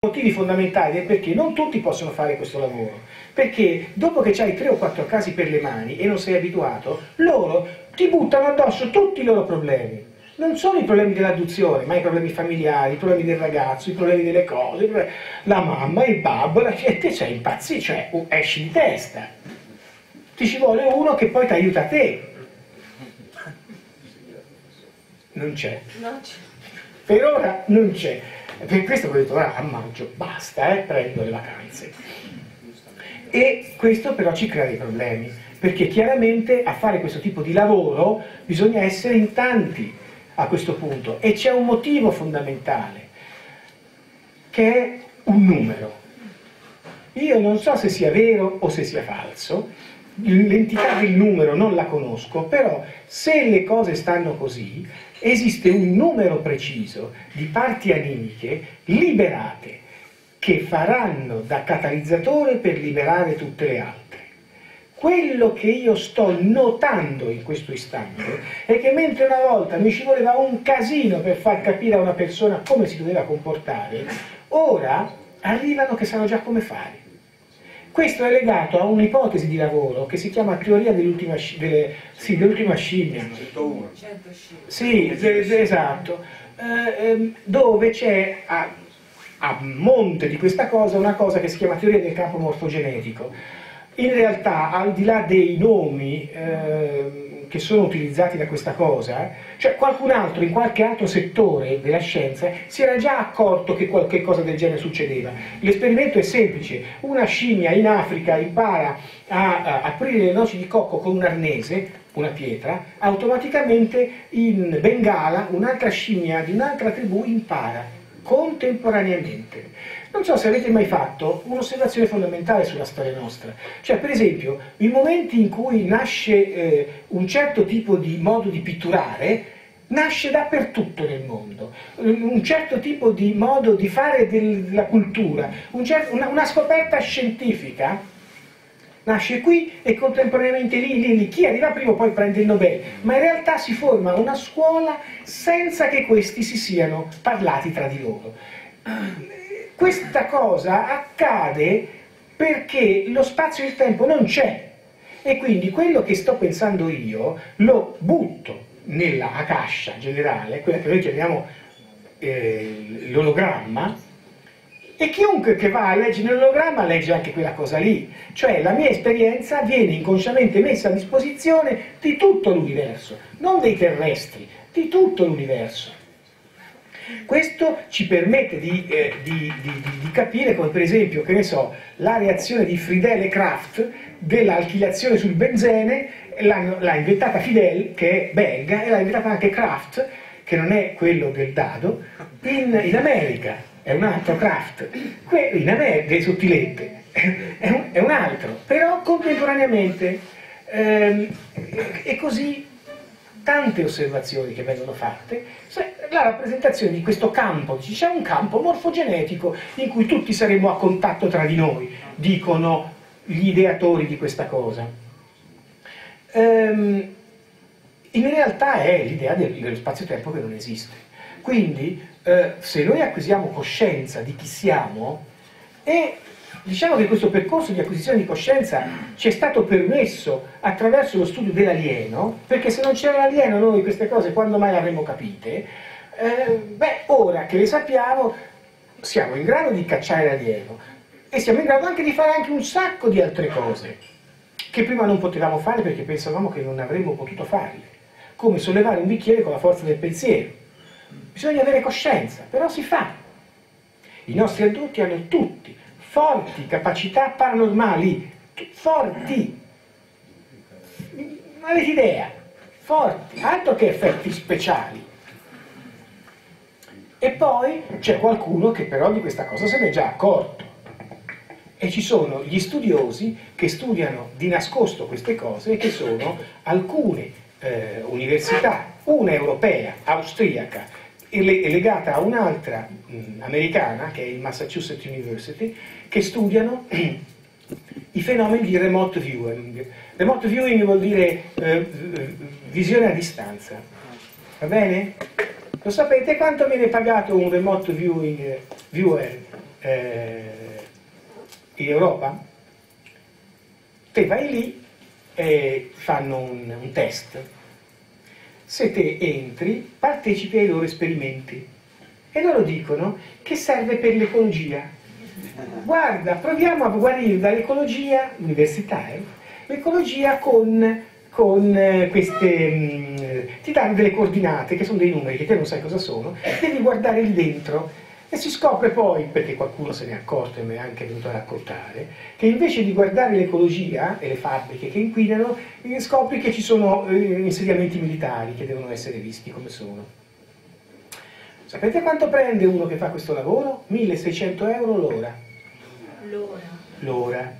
motivi fondamentali del perché non tutti possono fare questo lavoro, perché dopo che hai 3 o 4 casi per le mani e non sei abituato, loro ti buttano addosso tutti i loro problemi. Non sono i problemi dell'adduzione, ma i problemi familiari, i problemi del ragazzo, i problemi delle cose, la mamma, il babbo, la gente, cioè impazzisci, cioè esci di testa. Ti ci vuole uno che poi ti aiuta a te. Non c'è. Per ora non c'è. Per questo ho detto, ora a maggio basta, prendo le vacanze. E questo però ci crea dei problemi, perché chiaramente a fare questo tipo di lavoro bisogna essere in tanti a questo punto, e c'è un motivo fondamentale, che è un numero. Io non so se sia vero o se sia falso, l'entità del numero non la conosco, però se le cose stanno così, esiste un numero preciso di parti animiche liberate che faranno da catalizzatore per liberare tutte le altre. Quello che io sto notando in questo istante è che mentre una volta mi ci voleva un casino per far capire a una persona come si doveva comportare, ora arrivano che sanno già come fare. Questo è legato a un'ipotesi di lavoro che si chiama teoria dell'ultima scimmia. 101. Sì, esatto, dove c'è a monte di questa cosa una cosa che si chiama teoria del campo morfogenetico. In realtà, al di là dei nomi che sono utilizzati da questa cosa, cioè qualcun altro in qualche altro settore della scienza si era già accorto che qualche cosa del genere succedeva. L'esperimento è semplice: una scimmia in Africa impara a aprire le noci di cocco con un arnese, una pietra, automaticamente in Bengala un'altra scimmia di un'altra tribù impara contemporaneamente. Non so se avete mai fatto un'osservazione fondamentale sulla storia nostra, cioè per esempio i momenti in cui nasce un certo tipo di modo di pitturare nasce dappertutto nel mondo, un certo tipo di modo di fare della cultura, una scoperta scientifica nasce qui e contemporaneamente lì, chi arriva prima poi prende il Nobel, ma in realtà si forma una scuola senza che questi si siano parlati tra di loro. Questa cosa accade perché lo spazio e il tempo non c'è, e quindi quello che sto pensando io lo butto nella Akasha generale, quella che noi chiamiamo l'ologramma, e chiunque che va a leggere nell'ologramma legge anche quella cosa lì, cioè la mia esperienza viene inconsciamente messa a disposizione di tutto l'universo, non dei terrestri, di tutto l'universo. Questo ci permette di capire come per esempio, che ne so, la reazione di Friedel e Kraft dell'alchilazione sul benzene, l'ha inventata Friedel, che è belga, e l'ha inventata anche Kraft, che non è quello del dado, in America. È un altro Kraft, in America, delle sottilette, è un altro, però contemporaneamente, e così tante osservazioni che vengono fatte, la rappresentazione di questo campo, c'è un campo morfogenetico in cui tutti saremo a contatto tra di noi, dicono gli ideatori di questa cosa. In realtà è l'idea dello spazio-tempo che non esiste. Quindi se noi acquisiamo coscienza di chi siamo, e diciamo che questo percorso di acquisizione di coscienza ci è stato permesso attraverso lo studio dell'alieno, perché se non c'era l'alieno noi queste cose quando mai le avremmo capite, ora che le sappiamo siamo in grado di cacciare l'alieno e siamo in grado anche di fare anche un sacco di altre cose che prima non potevamo fare perché pensavamo che non avremmo potuto farle, come sollevare un bicchiere con la forza del pensiero. Bisogna avere coscienza, però si fa. I nostri adulti hanno tutti forti capacità paranormali, forti, non avete idea, forti, altro che effetti speciali. E poi c'è qualcuno che però di questa cosa se n'è già accorto, e ci sono gli studiosi che studiano di nascosto queste cose, che sono alcune università, una europea, austriaca, è legata a un'altra americana, che è il Massachusetts University, che studiano i fenomeni di remote viewing. Remote viewing vuol dire visione a distanza, va bene? Lo sapete quanto viene pagato un remote viewer? in Europa, te vai lì e fanno un test. Se te entri, partecipi ai loro esperimenti e loro dicono che serve per l'ecologia. Guarda, proviamo a guarire dall'ecologia universitaria, l'ecologia con queste, ti danno delle coordinate che sono dei numeri che te non sai cosa sono, devi guardare lì dentro e si scopre poi, perché qualcuno se ne è accorto e me ne è anche venuto a raccontare, che invece di guardare l'ecologia e le fabbriche che inquinano, scopri che ci sono insediamenti militari che devono essere visti come sono. Sapete quanto prende uno che fa questo lavoro? 1600 euro l'ora. L'ora.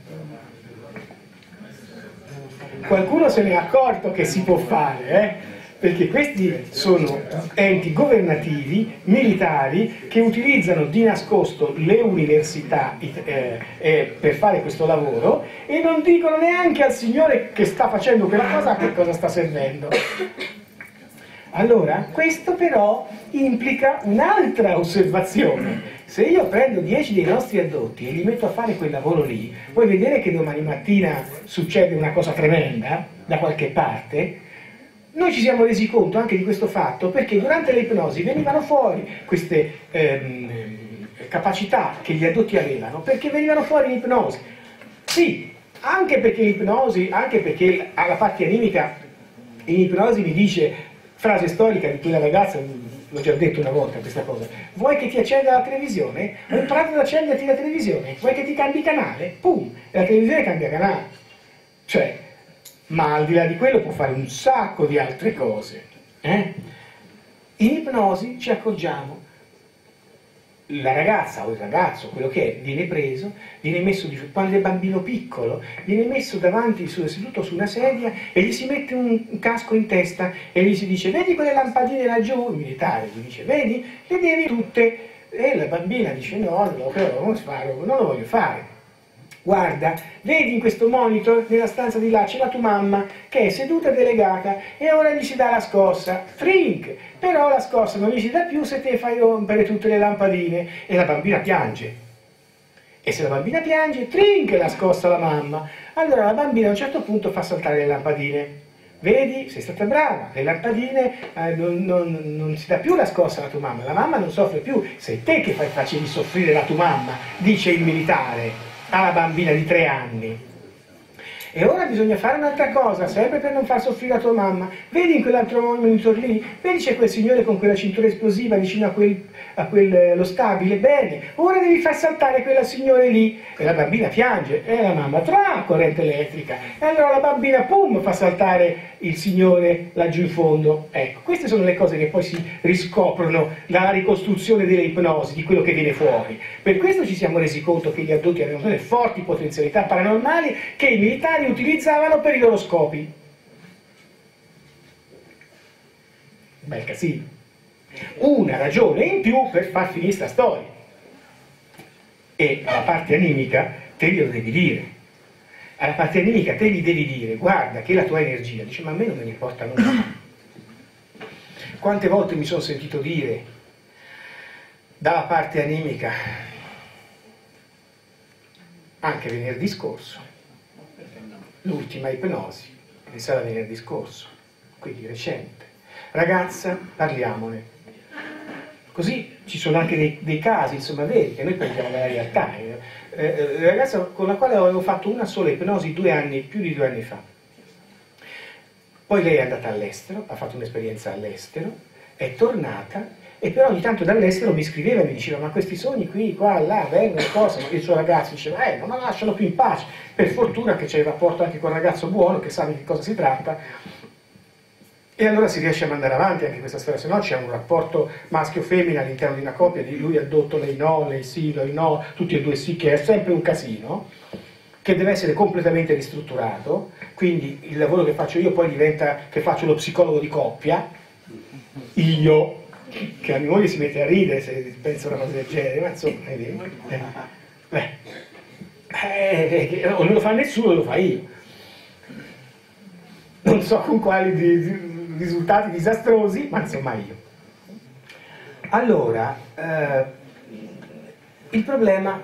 Qualcuno se ne è accorto che si può fare, perché questi sono enti governativi, militari, che utilizzano di nascosto le università per fare questo lavoro e non dicono neanche al signore che sta facendo quella cosa a che cosa sta servendo. Allora, questo però implica un'altra osservazione. Se io prendo 10 dei nostri addotti e li metto a fare quel lavoro lì, puoi vedere che domani mattina succede una cosa tremenda da qualche parte. Noi ci siamo resi conto anche di questo fatto perché durante l'ipnosi venivano fuori queste capacità che gli addotti avevano, perché venivano fuori in ipnosi. Sì, anche perché l'ipnosi, anche perché alla parte animica in ipnosi mi dice, frase storica di quella ragazza, l'ho già detto una volta questa cosa, vuoi che ti accenda la televisione? Ho imparato ad accenderti la televisione, vuoi che ti cambi canale? Pum, e la televisione cambia canale. Cioè, ma al di là di quello può fare un sacco di altre cose. In ipnosi ci accorgiamo, la ragazza o il ragazzo, quello che è, viene preso, viene messo, quando è bambino piccolo, viene messo davanti, seduto su una sedia e gli si mette un casco in testa e gli si dice, vedi quelle lampadine laggiù? Il militare gli dice, vedi? Le devi tutte. E la bambina dice, no, non lo voglio fare. Guarda, vedi in questo monitor, nella stanza di là, c'è la tua mamma che è seduta e delegata e ora gli si dà la scossa, trink, però la scossa non gli si dà più se te fai rompere tutte le lampadine e la bambina piange. E se la bambina piange, trink la scossa alla mamma. Allora la bambina a un certo punto fa saltare le lampadine. Vedi, sei stata brava, le lampadine non si dà più la scossa alla tua mamma, la mamma non soffre più, sei te che facevi soffrire la tua mamma, dice il militare alla bambina di 3 anni. E ora bisogna fare un'altra cosa, sempre per non far soffrire la tua mamma. Vedi in quell'altro monitor lì? Vedi c'è quel signore con quella cintura esplosiva vicino a lo stabile? Bene, ora devi far saltare quella signore lì. E la bambina piange, e la mamma, corrente elettrica. E allora la bambina, pum, fa saltare il signore laggiù in fondo. Ecco, queste sono le cose che poi si riscoprono dalla ricostruzione delle ipnosi, di quello che viene fuori. Per questo ci siamo resi conto che gli adulti avevano delle forti potenzialità paranormali che i militari utilizzavano per i loro scopi. Bel casino. Una ragione in più per far finire sta storia. E alla parte animica te glielo devi dire. Alla parte animica te gli devi dire, guarda che la tua energia, dice, ma a me non me ne importa nulla. Quante volte mi sono sentito dire dalla parte animica, anche venerdì scorso, l'ultima ipnosi, risale venerdì scorso, quindi recente. Ragazza, parliamone. Così ci sono anche dei casi, insomma, veri, che noi prendiamo dalla realtà. La ragazza con la quale avevo fatto una sola ipnosi più di 2 anni fa. Poi lei è andata all'estero, ha fatto un'esperienza all'estero, è tornata, e però ogni tanto dall'estero mi scriveva e mi diceva, ma questi sogni qui, qua, là, vengono, cosa? Il suo ragazzo diceva, non la lasciano più in pace. Per fortuna che c'è il rapporto anche con un ragazzo buono, che sa di che cosa si tratta, e allora si riesce a mandare avanti anche questa storia, se no c'è un rapporto maschio-femmina all'interno di una coppia, di lui addotto, lei no, lei sì, lei no, tutti e due sì, che è sempre un casino, che deve essere completamente ristrutturato. Quindi il lavoro che faccio io poi diventa che faccio lo psicologo di coppia, io, che la mia moglie si mette a ridere se pensa una cosa del genere, ma insomma, non lo fa nessuno, lo fa io. Non so con quali risultati disastrosi, ma insomma io. Allora, Il problema,